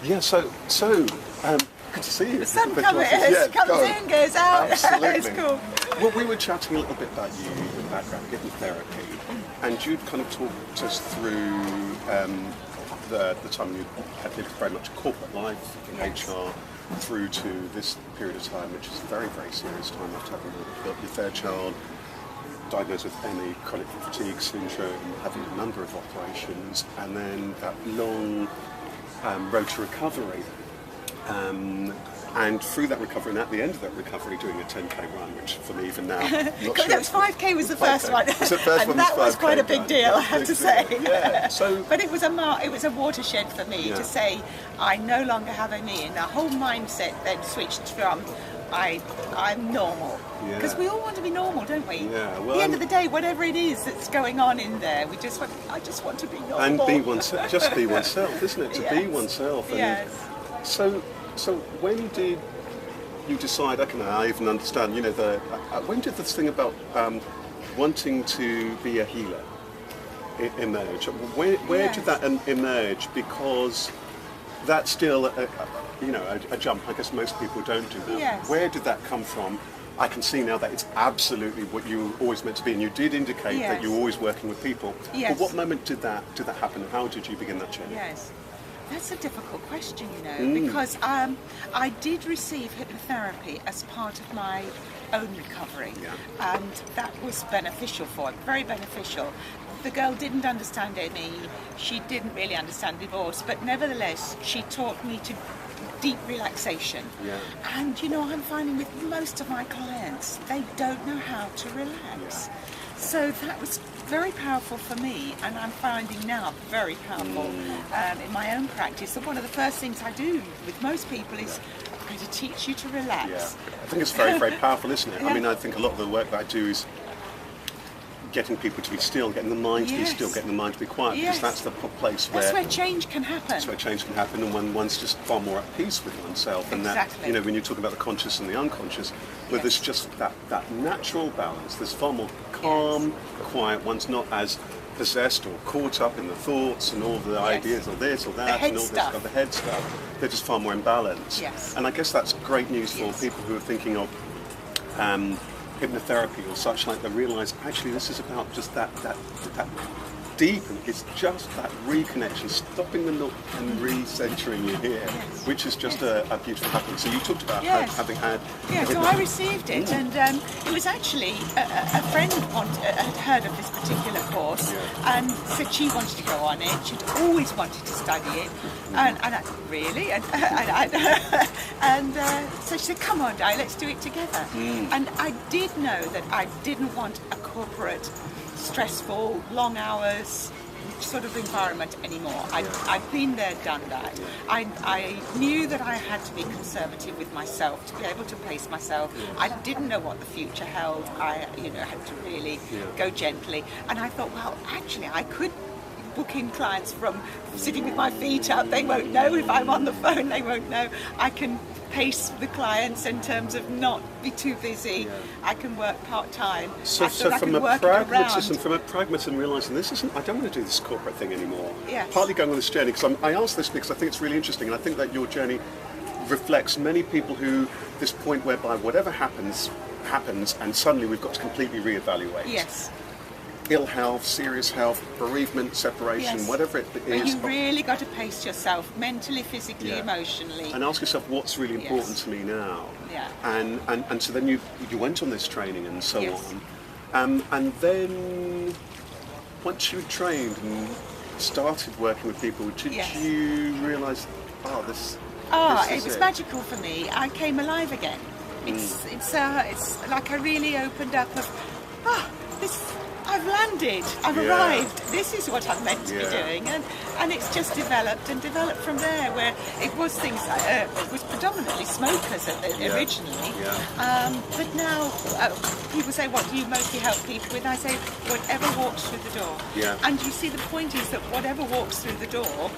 Yeah, good to see you. The sun comes in, goes out. Absolutely. It's cool. Well, we were chatting a little bit about you, your background, hypnotherapy, and you'd kind of talked us through the time you had lived very much a corporate life in HR through to this period of time, which is a very, very serious time after having your third child, diagnosed with ME, chronic fatigue syndrome, having a number of operations, and then that long road to recovery. And through that recovery, and at the end of that recovery, doing a 10k run, which for me even now, not sure. That was 5k was the first one, and that was quite a big deal, I have to say. Yeah. But it was a watershed for me to say I no longer have ME, and the whole mindset then switched from I'm normal, because we all want to be normal, don't we? Yeah. Well, at the end of the day, whatever it is that's going on in there, I just want to be normal. And be oneself, just be oneself, isn't it? To be oneself. And yes. So when did you decide? Okay, I even understand. You know, when did this thing about wanting to be a healer emerge? Where did that emerge? Because that's still a jump. I guess most people don't do that. Yes. Where did that come from? I can see now that it's absolutely what you were always meant to be, and you did indicate that you were always working with people. Yes. But what moment did that happen? How did you begin that journey? Yes. That's a difficult question, because I did receive hypnotherapy as part of my own recovery, and that was beneficial for me, very beneficial. The girl didn't understand ME, she didn't really understand divorce, but nevertheless, she taught me to deep relaxation. Yeah. And I'm finding with most of my clients, they don't know how to relax. Yeah. So that was very powerful for me, and I'm finding now very powerful in my own practice. So one of the first things I do with most people is I'm going to teach you to relax. Yeah. I think it's very, very powerful, isn't it? I mean, I think a lot of the work that I do is getting people to be still, getting the mind to be still, getting the mind to be quiet, because that's the place where... That's where change can happen. That's where change can happen, and when one's just far more at peace with oneself. And that, when you talk about the conscious and the unconscious, where there's just that natural balance, there's far more calm, quiet, one's not as possessed or caught up in the thoughts and all the ideas or this or that and all this stuff, the head stuff. They're just far more in balance. Yes. And I guess that's great news for people who are thinking of hypnotherapy or such like. They realise actually this is about just that deep, and it's just that reconnection, stopping the look and recentering you here, which is just a beautiful happening. So you talked about having had... Yeah, so I received it, and it was actually a friend had heard of this particular course and said she wanted to go on it. She'd always wanted to study it, and I, really? And so she said, come on, Di, let's do it together. And I did know that I didn't want a corporate, stressful, long hours sort of environment anymore. I've been there, done that. I knew that I had to be conservative with myself to be able to pace myself. I didn't know what the future held. I had to really go gently. And I thought, well, actually, I could book in clients from sitting with my feet up. They won't know if I'm on the phone. They won't know. I can pace the clients in terms of not be too busy. I can work part-time. So from a pragmatism, realising this isn't, I don't want to do this corporate thing anymore. Partly going on this journey, because I asked this because I think it's really interesting, and I think that your journey reflects many people who, this point whereby whatever happens, and suddenly we've got to completely reevaluate. Yes. Ill health, serious health, bereavement, separation, whatever it is. You really got to pace yourself mentally, physically, emotionally. And ask yourself, what's really important to me now? And so then you went on this training and so on. And then once you trained and started working with people, did you realise, this it was magical for me. I came alive again. It's like I really opened up I've landed, I've arrived, this is what I'm meant to be doing, and it's just developed from there, where it was things like, it was predominantly smokers originally, but now people say, what do you mostly help people with? I say, whatever walks through the door. And you see, the point is that whatever walks through the door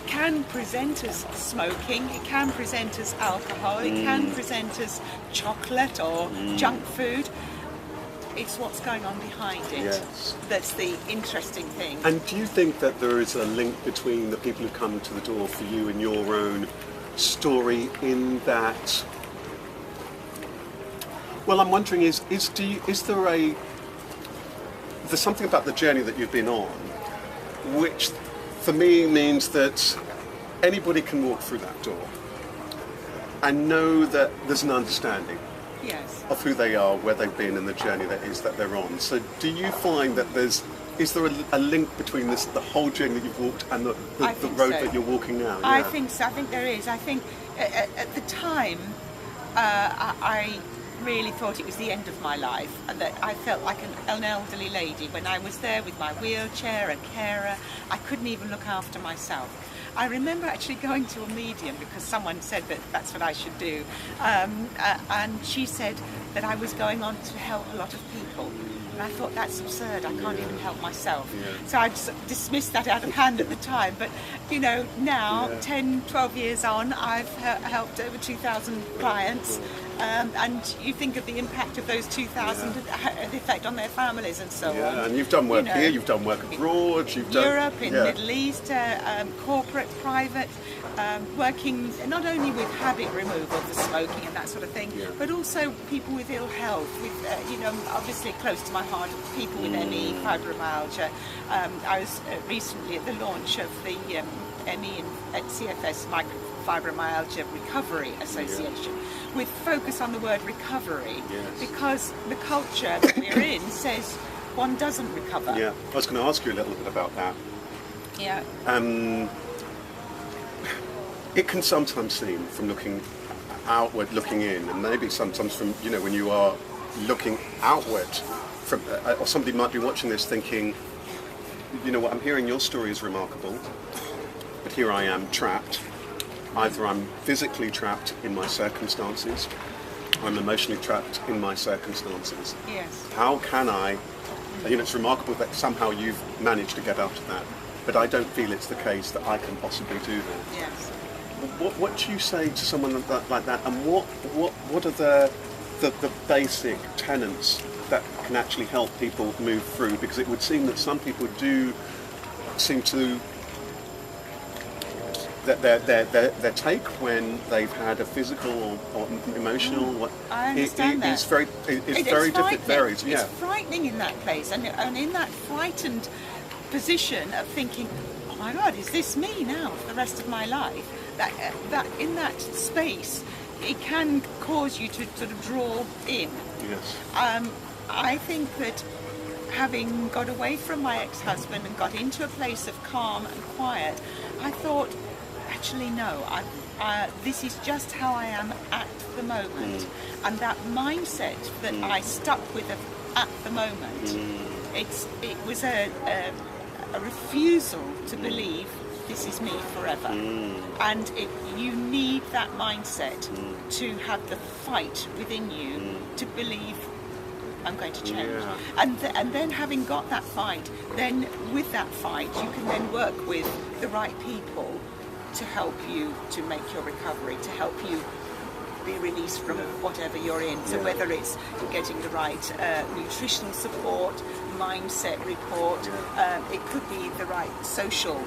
can present as smoking, it can present as alcohol, it can present as chocolate or junk food. It's what's going on behind it Yes. that's the interesting thing. And do you think that there is a link between the people who come to the door for you and your own story in that? Well, I'm wondering there's something about the journey that you've been on, which for me means that anybody can walk through that door and know that there's an understanding Yes. of who they are, where they've been, and the journey that they're on. So do you find that is there a link between the whole journey that you've walked and the road so. that you're walking now? I think so. I think there is. I think at the time, I really thought it was the end of my life, and that I felt like an elderly lady when I was there with my wheelchair, a carer. I couldn't even look after myself. I remember actually going to a medium because someone said that that's what I should do, and she said that I was going on to help a lot of people. And I thought, that's absurd, I can't even help myself. Yeah. So I just dismissed that out of hand at the time. But, now, 10, 12 years on, I've helped over 2,000 clients. And you think of the impact of those 2,000, the effect on their families and so on. Yeah, and you've done work here, you've done work abroad, you've done... Europe, in Middle East, corporate, private, working not only with habit removal for smoking and that sort of thing, but also people with ill health, with, obviously close to my heart, people with ME, fibromyalgia. I was recently at the launch of the ME and CFS Fibromyalgia Recovery Association, with focus on the word recovery, because the culture that we're in says one doesn't recover. Yeah, I was going to ask you a little bit about that. Yeah. It can sometimes seem, from looking outward, looking in, and maybe sometimes from, when you are looking outward, from, or somebody might be watching this thinking, what, I'm hearing your story is remarkable, but here I am trapped. Either I'm physically trapped in my circumstances, or I'm emotionally trapped in my circumstances. Yes. How can I, it's remarkable that somehow you've managed to get out of that, but I don't feel it's the case that I can possibly do that. Yes. What do you say to someone like that, and what are the basic tenets that can actually help people move through? Because it would seem that some people do seem to, that their take when they've had a physical or emotional, I understand that. it's very different, varies. It's frightening in that place, and in that frightened position of thinking, oh my God, is this me now for the rest of my life? That in that space, it can cause you to sort of draw in. Yes. I think that having got away from my ex-husband and got into a place of calm and quiet, I thought, actually no, this is just how I am at the moment. And that mindset that I stuck with at the moment, it was a refusal to believe this is me forever. And you need that mindset to have the fight within you to believe I'm going to change. Yeah. And then having got that fight, then with that fight you can then work with the right people to help you to make your recovery, to help you be released from whatever you're in. So whether it's getting the right nutritional support, mindset report, it could be the right social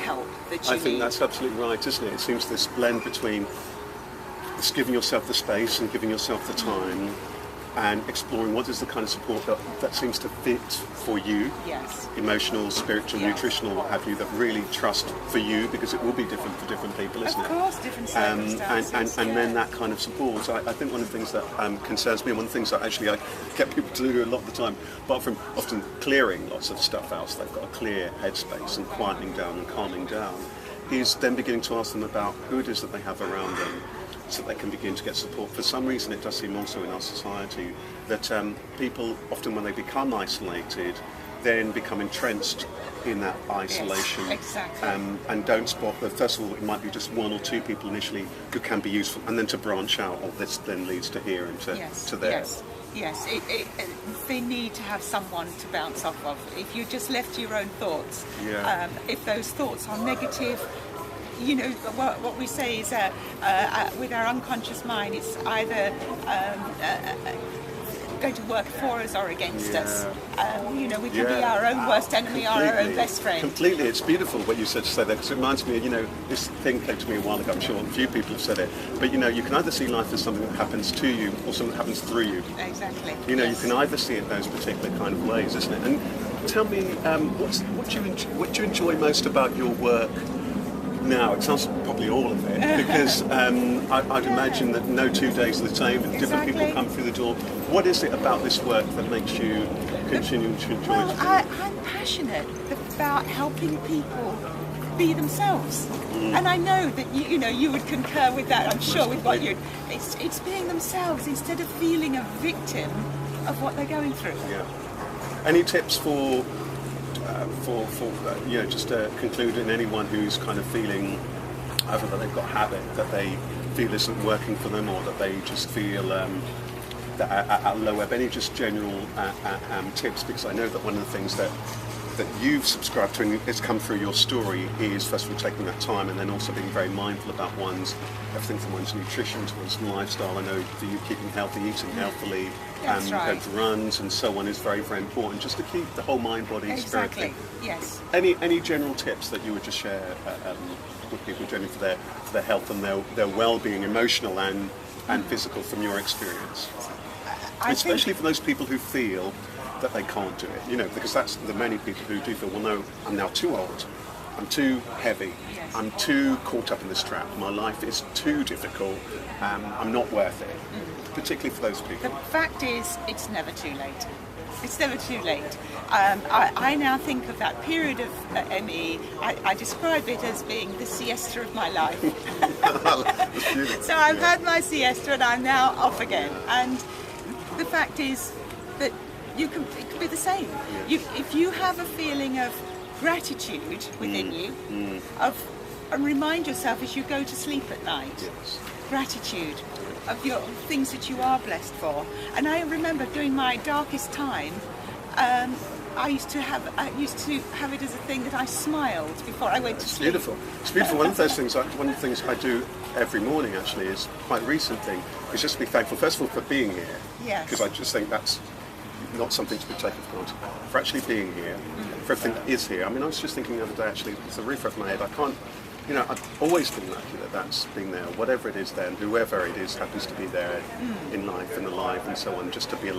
help that you need. I think that's absolutely right, isn't it? It seems this blend between just giving yourself the space and giving yourself the time, and exploring what is the kind of support that seems to fit for you. Yes. Emotional, spiritual, nutritional, what have you, that really trust for you, because it will be different for different people, isn't it? Of course, different circumstances. And then that kind of support. So I think one of the things that concerns me, and one of the things that actually I get people to do a lot of the time, apart from often clearing lots of stuff out, so they've got a clear headspace and quietening down and calming down, is then beginning to ask them about who it is that they have around them, so they can begin to get support. For some reason, it does seem also in our society that people, often when they become isolated, then become entrenched in that isolation. Yes, exactly. And don't spot that, first of all, it might be just one or two people initially who can be useful, and then to branch out, or this then leads to here and to there. Yes, they need to have someone to bounce off of. If you just left to your own thoughts, if those thoughts are negative, what we say is with our unconscious mind, it's either going to work for us or against us. You know, we can be Yeah. our own worst enemy or our own best friend. Completely. It's beautiful what you said to say that, because it reminds me, you know, this thing came to me a while ago. I'm sure a few people have said it. But, you know, you can either see life as something that happens to you or something that happens through you. Exactly. You know, Yes. you can either see it those particular kind of ways, isn't it? And tell me, what do you enjoy most about your work now? It sounds probably all of it, because I'd imagine that no 2 days are the same, and different people Exactly. come through the door. What is it about this work that makes you continue to enjoy Well, it? I'm passionate about helping people be themselves, and I know that you know you would concur with that. I'm sure with what you. It's being themselves instead of feeling a victim of what they're going through. Yeah. Any tips for you know, just to conclude, in anyone who's kind of feeling either that they've got a habit that they feel isn't working for them, or that they just feel that at a low ebb, any just general tips? Because I know that one of the things that you've subscribed to and it's come through your story is, first of all, taking that time, and then also being very mindful about everything from one's nutrition to one's lifestyle. I know for you, keeping healthy, eating healthily, That's right. going for runs and so on is very, very important, just to keep the whole mind, body, spirit Exactly. thing. Yes. Any general tips that you would just share with people generally for their health and their well-being, emotional and physical, from your experience? I Especially think, for those people who feel that they can't do it, you know, because that's the many people who do feel, well, no, I'm now too old, I'm too heavy, Yes. I'm too caught up in this trap, my life is too difficult, I'm not worth it, particularly for those people. the fact is, it's never too late. It's never too late. I now think of that period of ME, I describe it as being the siesta of my life. That's beautiful. So I've had my siesta and I'm now off again. And the fact is that it can be the same. If you have a feeling of gratitude within you, and remind yourself as you go to sleep at night, Yes. gratitude of your things that you are blessed for. And I remember during my darkest time, I used to have it as a thing that I smiled before I went to It's sleep. beautiful. It's beautiful. One of the things I do every morning, actually, is quite a recent thing, is just to be thankful, first of all, for being here. Yes. Because I just think that's not something to be taken for granted. For actually being here, for everything that is here. I mean, I was just thinking the other day, actually, it's a roof over my head. I can't, you know, I've always been lucky that that's been there. Whatever it is then, whoever it is happens to be there in life and alive and so on, just to be alive.